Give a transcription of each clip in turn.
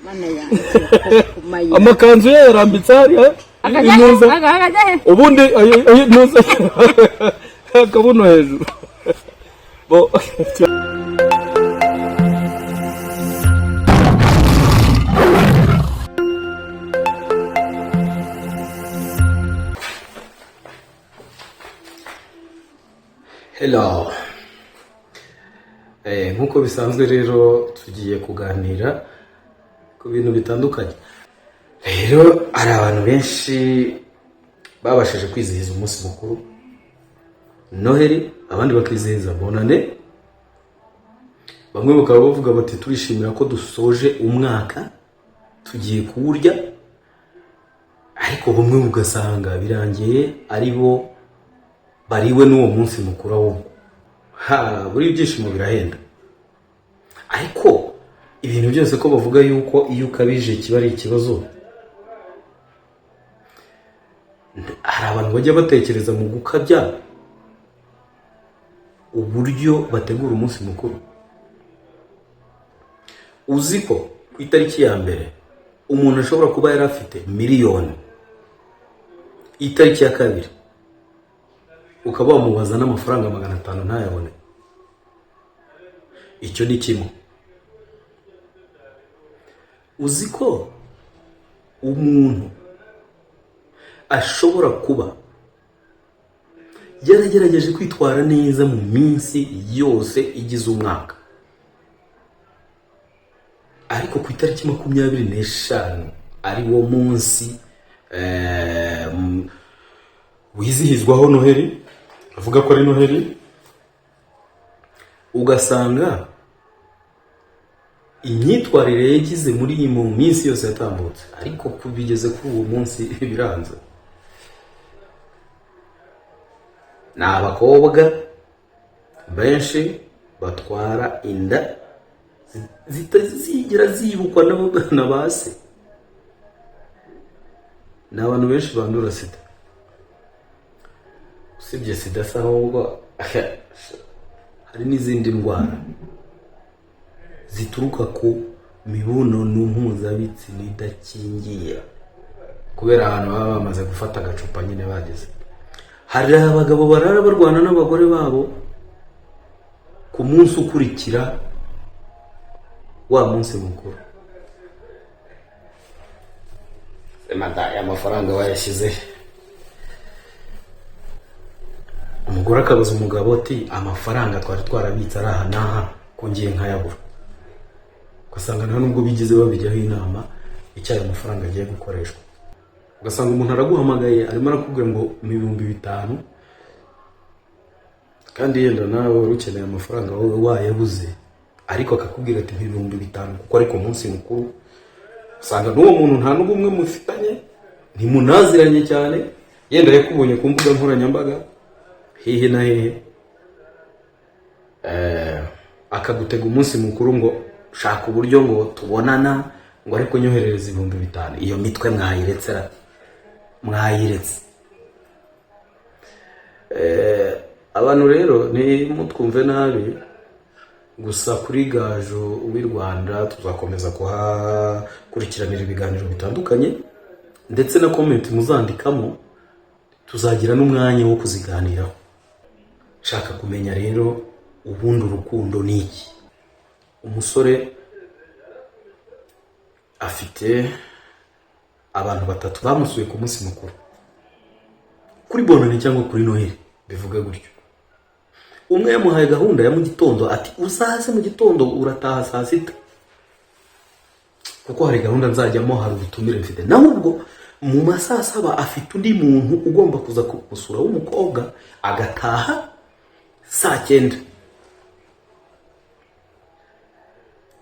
mana yanjye kumayira amakanzu ye yarambitse hari intuza ubundi intuza akabuno hejuru bo hello nkuko bisanzwe rero tugiye kuganira ku bintu bitandukanye. Rero hari abantu benshi babashije kwizihiza umunsi mukuru Noheli, abandi bakizihiza Bonane, bamwe bakaba bavuga bati turishimira ko dusoje umwaka tugiye kuwurya, ariko bamwe ugasanga birangiye ari bo bariwe n'uwo munsi mukuru ahubwo. Buri ibyishimo birahenda, ariko ibintu byose ko bavuga yuko iyo ukabije kiba ari ikibazo, hari abantu bajya batekereza mu gukabya uburyo bategura umunsi mukuru. Uzi ko ku itariki ya mbere umuntu ashobora kuba yari afite miliyoni, itariki ya kabiri ukaba wamubaza n'amafaranga 500 ntayabone. Icyo ni kimwe. Uzi ko umuntu ashobora kuba yaragerageje kwitwara neza mu minsi yose igize umwaka, ariko ku itariki 25 ari wo munsi wizihizwaho Noheli, avuga ko ari Noheli, ugasanga imyitwarire yagize muri iyi minsi yose yatambutse, ariko kubigeze kuri uwo munsi biranze. Ni abakobwa benshi batwara inda zitazigera zibukwa na base. Ni abantu benshi bandura sida. Usibye sida se ahubwo hari n'izindi ndwara zituruka ku mibonano mpuzabitsina idakingiye, kubera abantu baba bamaze gufata agacupa nyine bageze. Hari abagabo barara barwana n'abagore babo ku munsi ukurikira wa munsi mukuru. Semada y'amafaranga wayashyize. Umugore akabaza umugabo ati amafaranga twari twarabitse ari aha n'aha ko ngiye nkayabura. Ugasanga nta nubwo bigize babijyaho inama icyayo amafaranga agiye gukoreshwa. Ugasanga umuntu araguhamagaye arimo arakubwira ngo 5,000, kandi yenda nawe urukeneye amafaranga wowe wayabuze, ariko akakubwira ati 5,000 kuko ariko munsi mukuru. Usanga n'uwo muntu nta n'ubumwe mufitanye, ntimunaziranye cyane, yenda yakubonye ku mbuga nkoranyambaga hehe na hehe, akagutega umunsi mukuru ngo shaka uburyo ngo tubonana, ngo ariko nyoherereza 5,000. Iyo mitwe mwayiretse. Abantu rero ni mutwumve nabi, gusa kuri Gaju w'i Rwanda tuzakomeza kuhakurikiranira ibiganiro bitandukanye, ndetse na comment muzandikamo tuzagira n'umwanya wo kuziganiraho. Shaka kumenya rero ubundi urukundo ni iki. Umusore afite abantu 3 bamusuye ku munsi mukuru, kuri Bonane cyangwa kuri Noheli bivuga gutyo. Umwe yamuhaye gahunda ya mu gitondo ati uzaze mu gitondo urataha saa 6, kuko hari gahunda nzajyamo, hari ubutumire mfite. Naho ubwo mu masaa 7 afite undi muntu ugomba kuza gusura w'umukobwa agataha saa 9,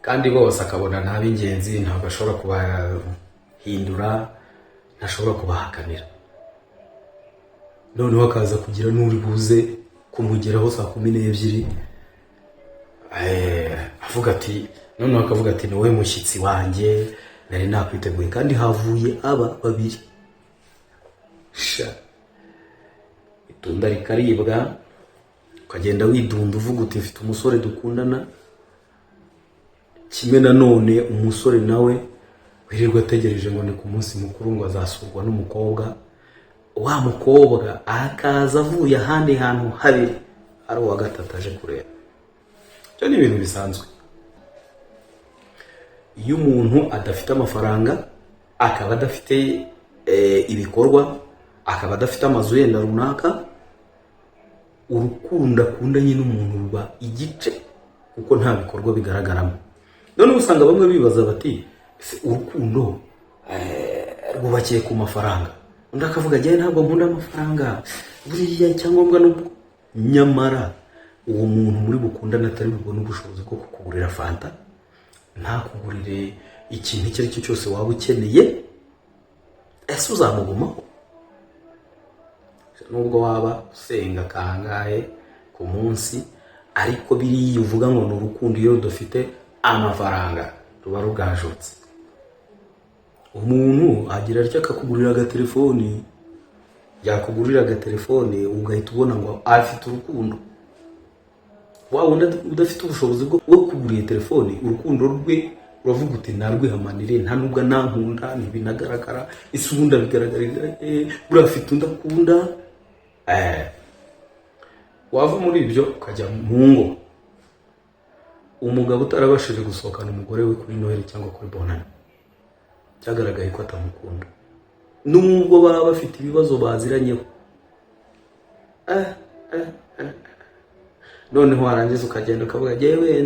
kandi bose akabona nta b'ingenzi, ntabwo ashobora kubahindura, ntashobora kubahakanira. Noneho akaza kugira n'uri buze kumugeraho saa 12, avuga ati, noneho akavuga ati ni wowe mushyitsi wanjye nari nakwiteguye, kandi havuye aba 2. Itunda rikaribwa, ukagenda widunda uvuga uti mfite umusore dukundana. Kimwe nanone umusore nawe wirirwa ategereje ngo ni ku munsi mukuru ngo azasurwa n'umukobwa, wa mukobwa akaza avuye ahandi hantu habiri ari uwa gatatu aje kureba. Ibyo ni ibintu bisanzwe. Iyo umuntu adafite amafaranga, akaba adafite ibikorwa, akaba adafite amazu yenda runaka, urukundo akundanye n'umuntu ruba igice, kuko nta bikorwa bigaragaramo. None usanga bamwe bibaza bati urukundo rwubakiye ku mafaranga, undi akavuga njye ntabwo nkunda amafaranga, buriya icyangombwa n'ubwo. Nyamara uwo muntu muri bukundana atari bubone ubushobozi bwo kukugurira fanta, ntakugurire ikintu icyo ari cyo cyose waba ukeneye, ese uzamugumaho? Nubwo waba usenga kangahe ku munsi, ariko biriya uvuga ngo ni urukundo iyo dufite amafaranga ruba rugajutse. Umuntu agira atya akakugurira agatelefoni, yakugurira agatelefoni ugahita ubona ngo afite urukundo. Wa wundi udafite ubushobozi bwo kugurira telefoni, urukundo rwe uravuga uti narwihamanire, nta nubwo nankunda, ntibinagaragara, isi ubundi bigaragara burafite undakunda. Wava muri ibyo ukajya mu ngo, umugabo utarabashije gusohokana umugore we kuri Noheli cyangwa kuri Bonane, cyagaragaye ko atamukunda, nubwo baba bafite ibibazo baziranyeho. Noneho warangiza ukagenda ukavuga jewe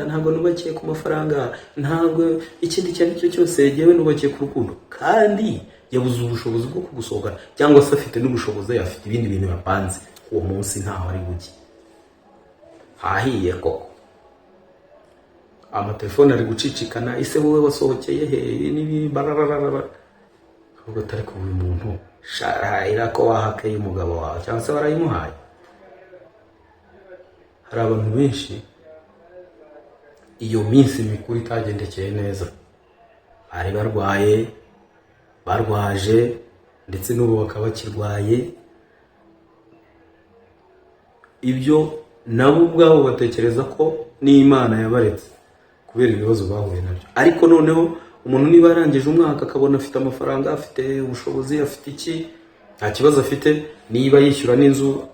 ntabwo nubakiye ku mafaranga, ntabwo ikindi cyane cyo cyose jewe nubakiye ku rukundo. Kandi yabuze ubushobozi bwo kugusohokana, cyangwa se afite n'ubushobozi, afite ibindi bintu yapanze uwo munsi ntaho ari bugi. Hahiye koko, amatelefone ari gucicikana, ise wowe wasohokeye he nibi barararara. Ubwo atari ku uyu muntu sharahira ko wahakeye umugabo wawe cyangwa se barayimuhaye. Hari abantu benshi iyo minsi mikuru itagendekeye neza, bari barwaje ndetse n'ubu bakaba bakirwaye. Ibyo nabo ubwabo batekereza ko n'Imana yabaretse kubera ibibazo bahuye nabyo. Ariko noneho umuntu niba yarangije umwaka akabona afite amafaranga, afite ubushobozi, afite iki, nta kibazo afite, niba yishyura n'inzu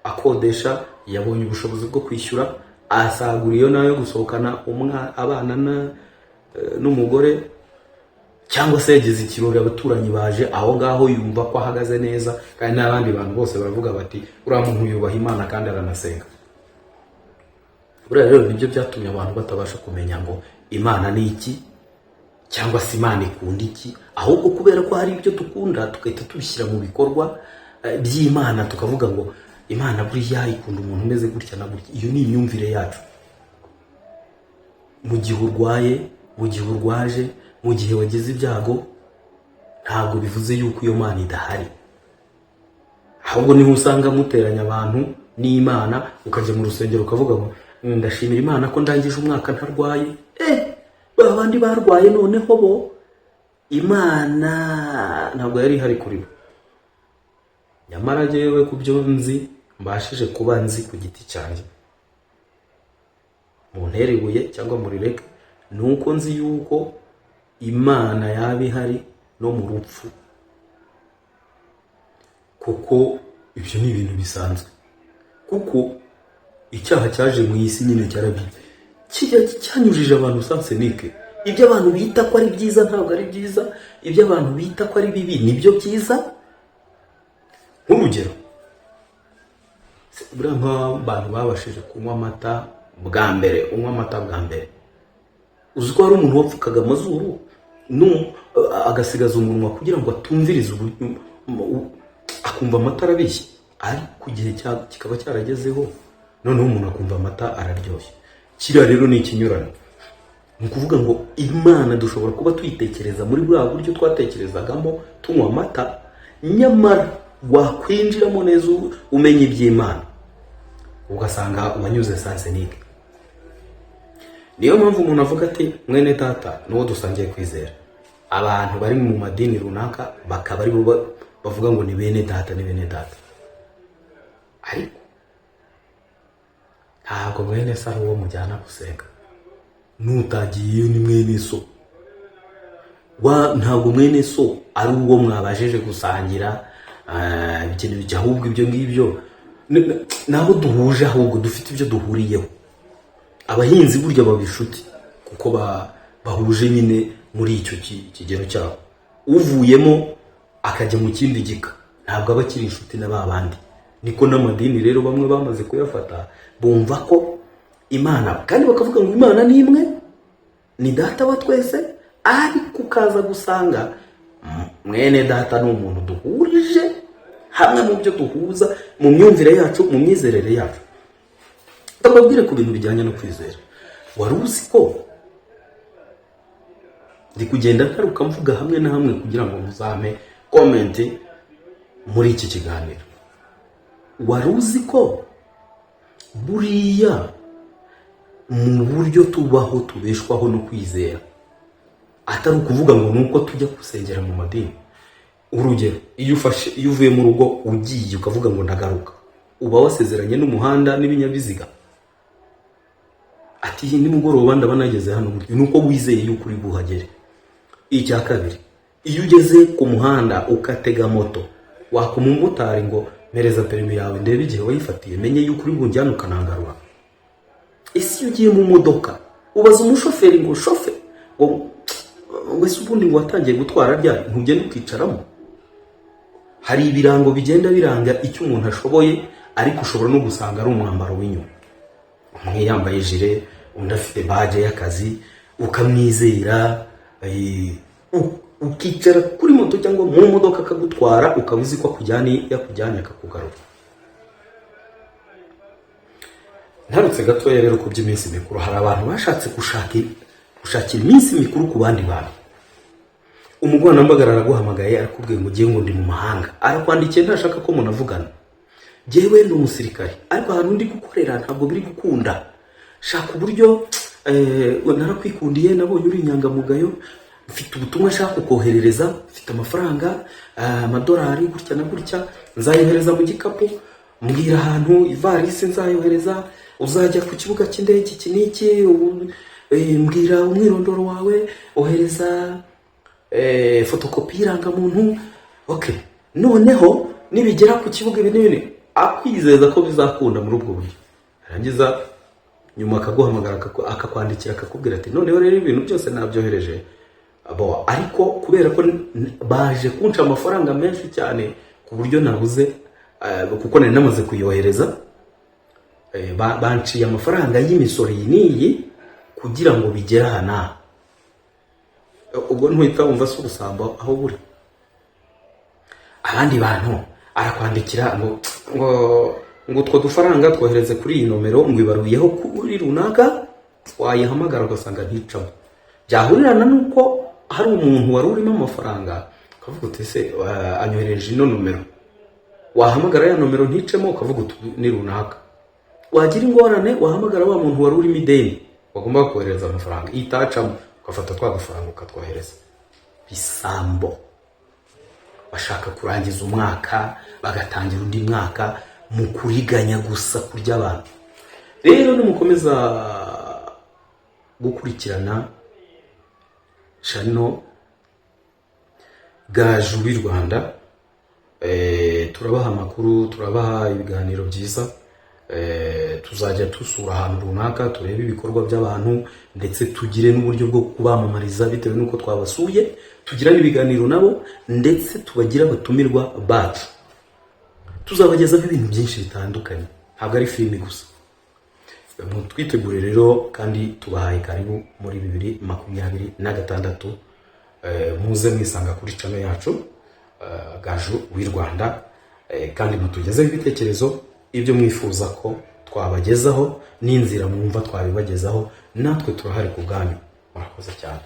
akodesha, yabonye ubushobozi bwo kwishyura, asagura iyo nayo gusohokana abana n'umugore, cyangwa se yagize ikirori abaturanyi baje aho ngaho, yumva ko ahagaze neza, kandi n'abandi bantu bose baravuga bati uriya muntu yubaha Imana kandi aranasenga. Buriya rero nibyo byatumye abantu batabasha kumenya ngo Imana ni iki, cyangwa se Imana ikunda iki, ahubwo kubera ko hari ibyo dukunda tugahita tubishyira mu bikorwa by'Imana, tukavuga ngo Imana buriya ikunda umuntu umeze gutya na gutya. Iyo ni imyumvire yacu. Mu gihe urwaye, mu gihe urwaje, mu gihe wagize ibyago, ntabwo bivuze yuko iyo Mana idahari. Ahubwo niho usanga muteranya abantu n'Imana, ukajya mu rusengero ukavuga ngo ndashimira Imana ko ndangije umwaka ntarwaye. Babandi barwaye noneho bo Imana ntabwo yari ihari kuri bo. Nyamara jewe ku byo nzi, mbashije kuba nzi ku giti cyanjye, mu ntere ibuye cyangwa muri reke, nuko nzi yuko Imana yaba ihari no mu rupfu, kuko ibyo ni ibintu bisanzwe. Kuko icyaha cyaje mu isi nyine cyanyujije abantu sansenike. Ibyo abantu bita ko ari byiza ntabwo ari byiza, ibyo abantu bita ko ari bibi nibyo byiza. Nk'urugero, buriya nk'abantu babashije kunywa amata bwa mbere, uzi ko hari umuntu wapfukaga amazuru agasigaza umunwa kugira ngo atumvirize, akumva amata arabishye, ariko igihe kikaba cyaragezeho noneho umuntu akumva amata araryoshye. Kiriya rero ni ikinyurano. Ni ukuvuga ngo Imana dushobora kuba tuyitekereza muri bwa buryo twatekerezagamo tunywa amata, nyamara wakwinjiramo neza umenye iby'Imana ugasanga wanyuze sansenike. Niyo mpamvu umuntu avuga ati mwene data n'uwo dusangiye kwizera, abantu bari mu madini runaka bakaba ari bo bavuga ngo ni bene data, ni bene data. Ariko ntabwo mwene se ari uwo mujyana gusenga, n'utagiyeyo ni mwene so. ntabwo mwene so ari uwo mwabashije gusangira ikintu bijya, ahubwo ibyo ngibyo nabo duhuje, ahubwo dufite ibyo duhuriyeho. Abahinzi burya baba inshuti kuko bahuje nyine muri icyo kigero cyabo. Uvuyemo akajya mu kindi gika ntabwo aba akiri inshuti na ba bandi. Niko n'amadini rero bamwe bamaze kuyafata, bumva ko Imana, kandi bakavuga ngo Imana ni imwe, ni data wa twese, ariko ukaza gusanga mwene data ni umuntu duhurije hamwe mu byo duhuza, mu myumvire yacu, mu myizerere yacu. Ndababwire ku bintu bijyanye no kwizera. Wari uzi ko ndi kugenda ntaruka mvuga hamwe na hamwe kugira ngo muzame komenti muri iki kiganiro. Wari uzi ko buriya mu buryo tubaho tubeshwaho no kwizera atari ukuvuga ngo nuko tujya gusengera mu madini? Urugero, iyo uvuye mu rugo ugiye ukavuga ngo ndagaruka, uba wasezeranye n'umuhanda n'ibinyabiziga ati nimugoroba ndaba nageze hano, buryo nuko wizeye yuko uri buhagere. Icya kabiri, iyo ugeze ku muhanda ukatega moto, wakoma umumotari ngo mpereza perimi yawe ndebe igihe wayifatiye, menye yuko uri bunjyana ukanangarura. Ese iyo ugiye mu modoka ubaza umushoferi ngo shofe, ngo wese ubundi ngo watangiye gutwara ryari, ntugende ukicaramo? Hari ibirango bigenda biranga icyo umuntu ashoboye, ariko ushobora no gusanga ari umwambaro w'inyuma. Umwe yambaye jire, undi afite baje y'akazi, ukamwizera, ukicara kuri moto cyangwa mu modoka akagutwara, ukaba uzi ko yakujyanye akakugarura. Ntarutse gatoya rero ku by'iminsi mikuru, hari abantu bashatse gushakira iminsi mikuru ku bandi bantu. Umugwanambaga araguhamagaye arakubwiye ngo ugiye ngo ndi mu mahanga, arakwandikiye ntashaka ko munavugana. Jewe ndi umusirikare, ariko ahantu ndi gukorera ntabwo biri gukunda, shaka uburyo narakwikundiye, nabonye uri inyangamugayo, mfite ubutumwa nshaka kukoherereza, mfite amafaranga amadolari gutya na gutya, nzayohereza mu gikapu, mbwira ahantu ivarisi nzayohereza, uzajya ku kibuga cy'indege iki n'iki, mbwira umwirondoro wawe, ohereza fotokopi y'irangamuntu. Okay, noneho nibigera ku kibuga ibi n'ibindi, akwizeza ko bizakunda muri ubwo buryo. Arangiza nyuma akaguhamagara akakwandikira akakubwira ati noneho rero ibintu byose nabyohereje, ariko kubera ko baje kunca amafaranga menshi cyane ku buryo nabuze, kuko nari namaze kuyohereza, banciye amafaranga y'imisoro n'iyi kugira ngo bigere hana. Ubwo ntuhita wumva se ubusambo aho buri. Abandi bantu arakwandikira ngo utwo dufaranga twohereze kuri iyi nomero, ngo ibaruyeho kuri runaka, wayihamagara ugasanga nticamo. Byahurirana nuko hari umuntu wari urimo amafaranga, ukavuga uti se anyohereje ino nomero, wahamagara ya nomero nticemo, ukavuga uti ni runaka. Wagira ingorane wahamagara wa muntu wari urimo ideni wagomba kohereza amafaranga, itacamo, ugafata twa dufaranga ukatwohereza. Bisambo bashaka kurangiza umwaka bagatangira undi mwaka mu kuriganya gusa kurya abantu. Rero nimukomeza gukurikirana channel Gaju w'i Rwanda, turabaha amakuru, turabaha ibiganiro byiza, tuzajya tusura ahantu runaka turebe ibikorwa by'abantu, ndetse tugire n'uburyo bwo kubamamariza bitewe n'uko twabasuye, tugira ibiganiro nabo, ndetse tubagira abatumirwa bacu. Tuzabagezaho ibintu byinshi bitandukanye, ntabwo ari filimi gusa. Twitegure rero kandi tubahaye karibu muri 2026, muze mwisanga kuri channel yacu Gaju w'i Rwanda, kandi mutugezeho ibitekerezo, ibyo mwifuza ko twabagezaho n'inzira mwumva twabibagezaho, natwe turahari ku bwanyu. Murakoze cyane.